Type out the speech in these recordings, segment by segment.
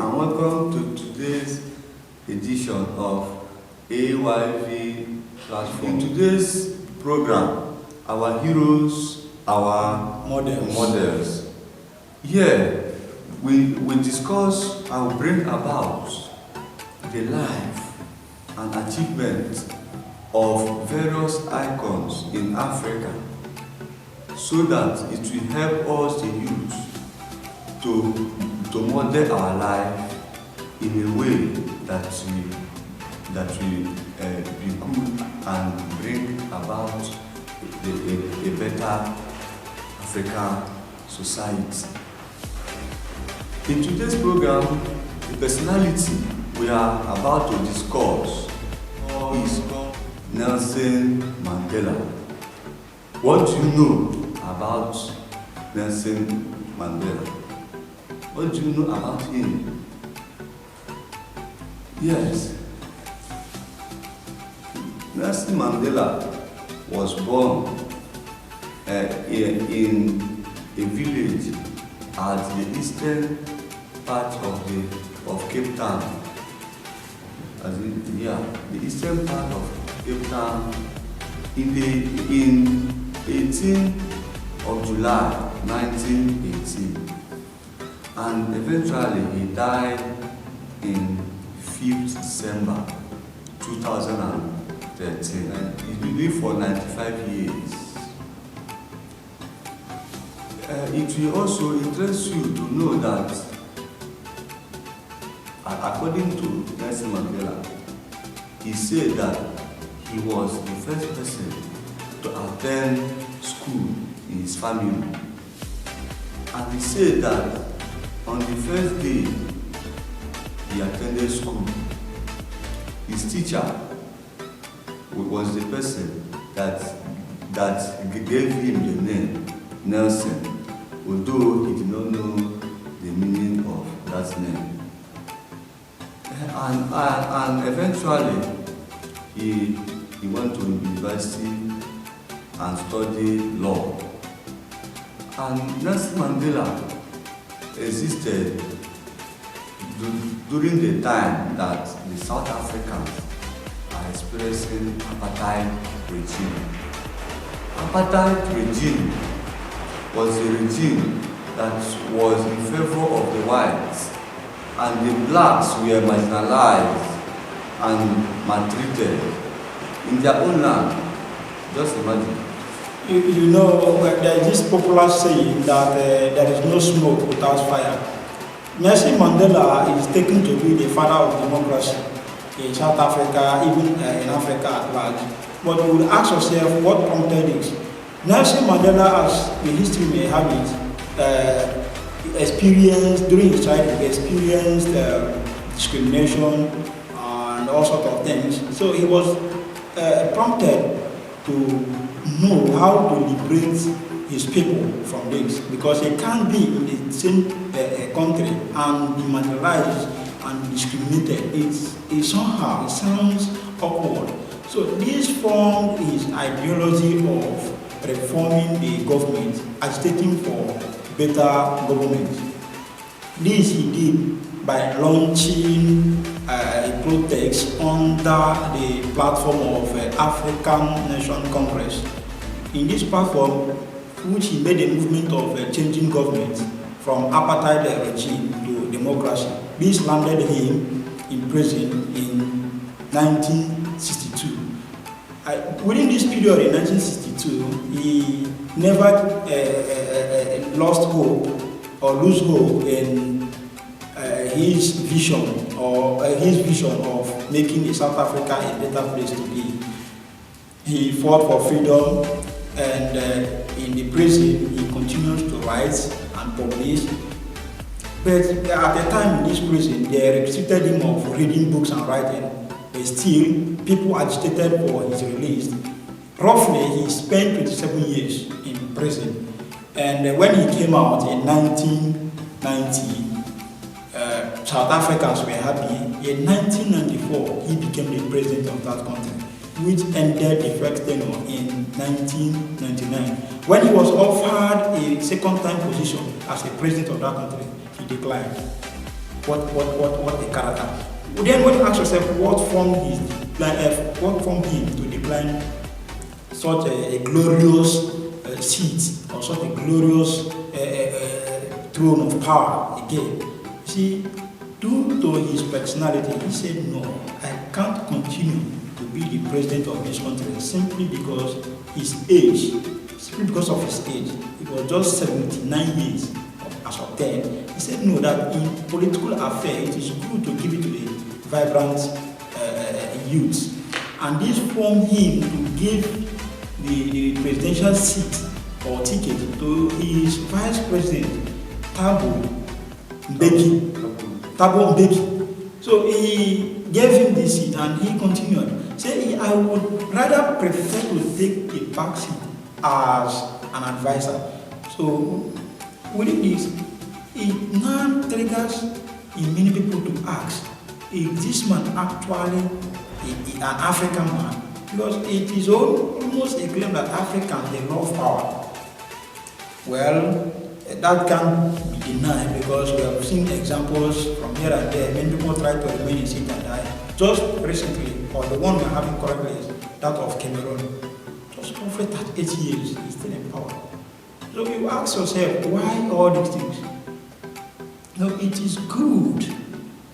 and welcome to today's edition of AYV platform. In today's program, our heroes, our models. Here, we discuss and bring about the life and achievement of various icons in Africa, so that it will help us, the youth, to model our life in a way that will be good and bring about a better African society. In today's program, the personality we are about to discuss is Nelson Mandela. What do you know about Nelson Mandela? What do you know about him? Yes, Nelson Mandela was born in a village at the eastern part of Cape Town. The eastern part of Cape Town in 18th of July 1918, and eventually he died in 5th December 2013, and he lived for 95 years. It will also interest you to know that according to Nelson Mandela, he said that he was the first person to attend school in his family. And he said that on the first day he attended school, his teacher was the person that gave him the name Nelson, although he did not know the meaning of that name. And eventually he went to university and studied law. And Nelson Mandela existed during the time that the South Africans are experiencing apartheid regime. Apartheid regime was a regime that was in favor of the whites, and the blacks were marginalized and maltreated in their own land. Just imagine. You know, there is this popular saying that there is no smoke without fire. Nelson Mandela is taken to be the father of democracy in South Africa, even in Africa at large. But we will ask ourselves what prompted it. Nelson Mandela, as the history may have it, experienced during his childhood, experienced discrimination and all sorts of things. So he was prompted to know how to liberate his people from this, because he can't be in the same country and be marginalized and discriminated. It somehow sounds awkward. So this formed his ideology of reforming the government, agitating for better government. This he did by launching a protest under the platform of African Nation Congress. In this platform, which he made a movement of changing government from apartheid regime to democracy. This landed him in prison in 1962. Within this period in 1962, he never lost hope or lose hope in his vision of making South Africa a better place to be. He fought for freedom, and in the prison he continues to write and publish. But at the time in this prison, they restricted him of reading books and writing. But still, people agitated for his release. Roughly, he spent 27 years in prison. And when he came out in 1990, South Africans were happy. In 1994, he became the president of that country, which ended the first tenure in 1999. When he was offered a second-time position as the president of that country, he declined. what a character. Then when you ask yourself what formed him to decline such a glorious seat or such a glorious throne of power again. See, due to his personality, he said, no, I can't continue to be the president of this country simply because of his age. It was just 79 years as of then. He said, no, that in political affairs, it is good to give it to the vibrant youth. And this formed him to give the presidential seat or ticket to his vice president, Thabo Mbeki. So he gave him this seat and he continued. Say, I would rather prefer to take a back seat as an advisor. So within this, it now triggers in many people to ask, is this man actually an African man? Because it is almost a claim that Africans, they love power. Well, that can't be denied because we have seen examples from here and there. Many people try to remain in sit and die. Just recently, or the one we're having currently is that of Cameroon. Just over 38 years, he's still in power. So you ask yourself, why all these things? No, it is good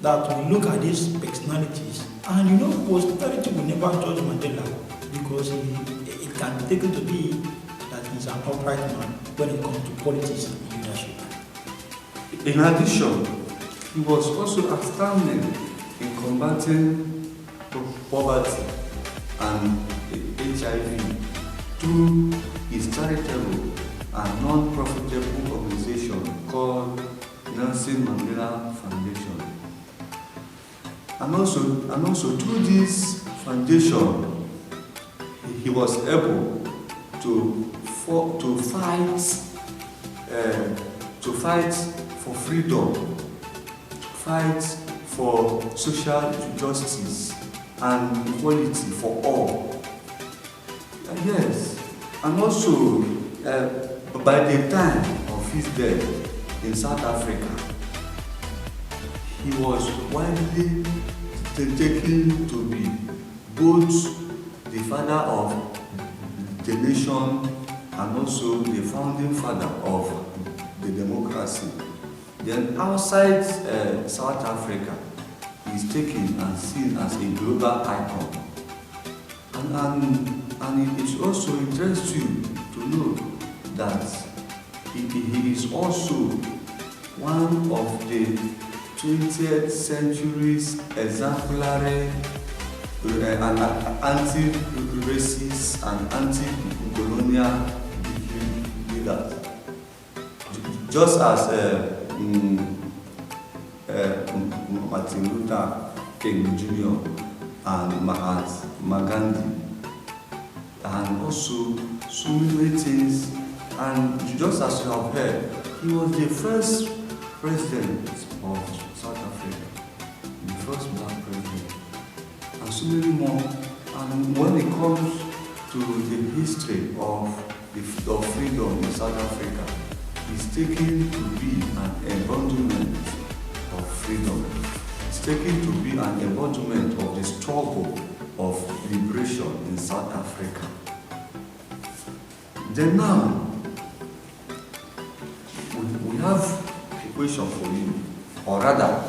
that we look at these personalities, and posterity will never judge Mandela because it can be taken to be that he's an upright man when it comes to politics and leadership. In addition, he was also outstanding in combating poverty and HIV through his charitable and non-profitable organization called Nelson Mandela Foundation. And also through this foundation, he was able to fight for freedom, to fight for social justice and equality for all. Yes, and also by the time of his death in South Africa, he was widely taken to be both the father of the nation and also the founding father of the democracy. Then outside South Africa, he is taken and seen as a global icon. And it also interests you to know that he is also one of the 20th century's exemplary anti-racist and anti-colonial leaders. Just as Martin Luther King Jr. and Mahatma Gandhi, and also so many things. And just as you have heard, he was the first president of South Africa, the first black president, and so many more. And when it comes to the history of freedom in South Africa, he's taken to be an embodiment of freedom. It's taken to be an embodiment of the struggle of liberation in South Africa. Then now, we have a question for you, or rather,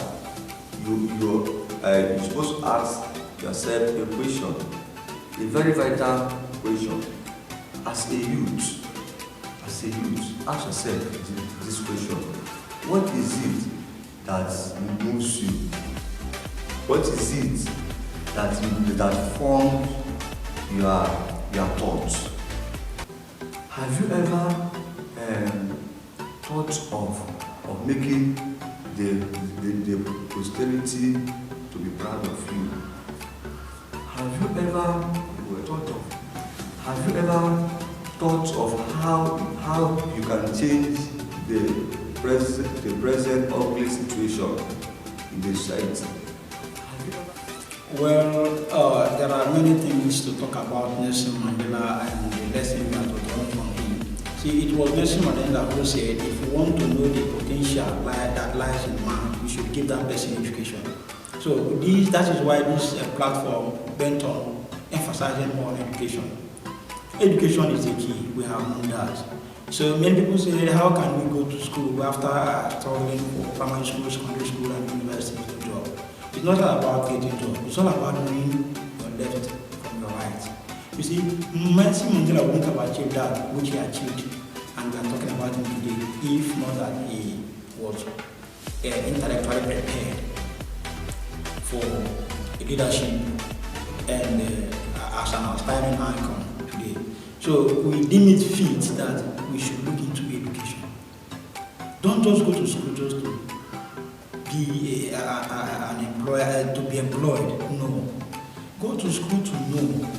you're supposed to ask yourself a question, a very vital question. As a youth, ask yourself this question: what is it that moves you? What is it that forms your thoughts? Have you ever thought of making the posterity to be proud of you? Have you ever thought of how you can change the present ugly situation in the society? Well, there are many things to talk about Nelson Mandela and the lesson that we learn from him. See, it was Nelson Mandela who said, if you want to know the potential that lies in man, you should give that person education. So that is why this platform went on emphasizing more on education. Education is the key, we have known that. So many people say, how can we go to school after struggling for primary school, secondary school, and university to job? It's not about getting a job, it's all about knowing your left from your right. You see, Nelson Mandela wouldn't have achieved that which he achieved, and we are talking about him today, if not that he was intellectually prepared for leadership and as an aspiring icon today. So we deem it fit that we should look into education. Don't just go to school just to be an employer, to be employed. No. Go to school to know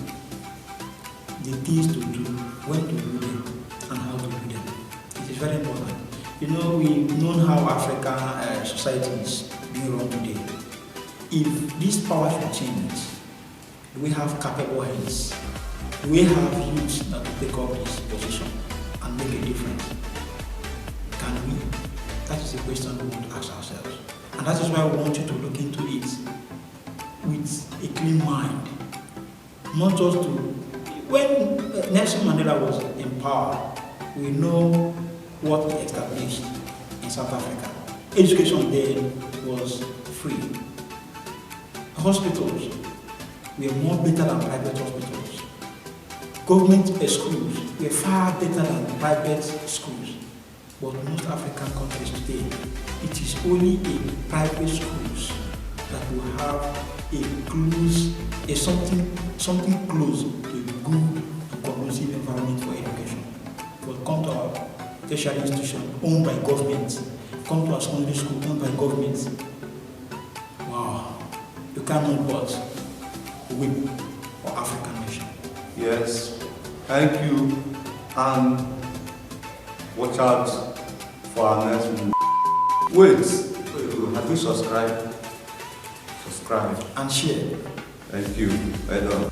the things to do, when to do them, and how to do them. It is very important. You know, we've known how African society is being run today. If this power should change, do we have capable heads? Do we have youths that will take up this position and make a difference? Can we? That is the question we want to ask ourselves. And that is why we want you to look into it with a clean mind. Not just to... When Nelson Mandela was in power, we know what he established in South Africa. Education there was free. Hospitals were more better than private hospitals. Government schools were far better than private schools. But most African countries today, it is only in private schools that will have something close to a good and conducive environment for education. But come to our tertiary institution owned by government, come to our secondary school owned by government. Wow, you cannot but weep for African nation. Yes, thank you, and watch out for our next movie. Wait, have you subscribed? Subscribe and share. Thank you. Well done.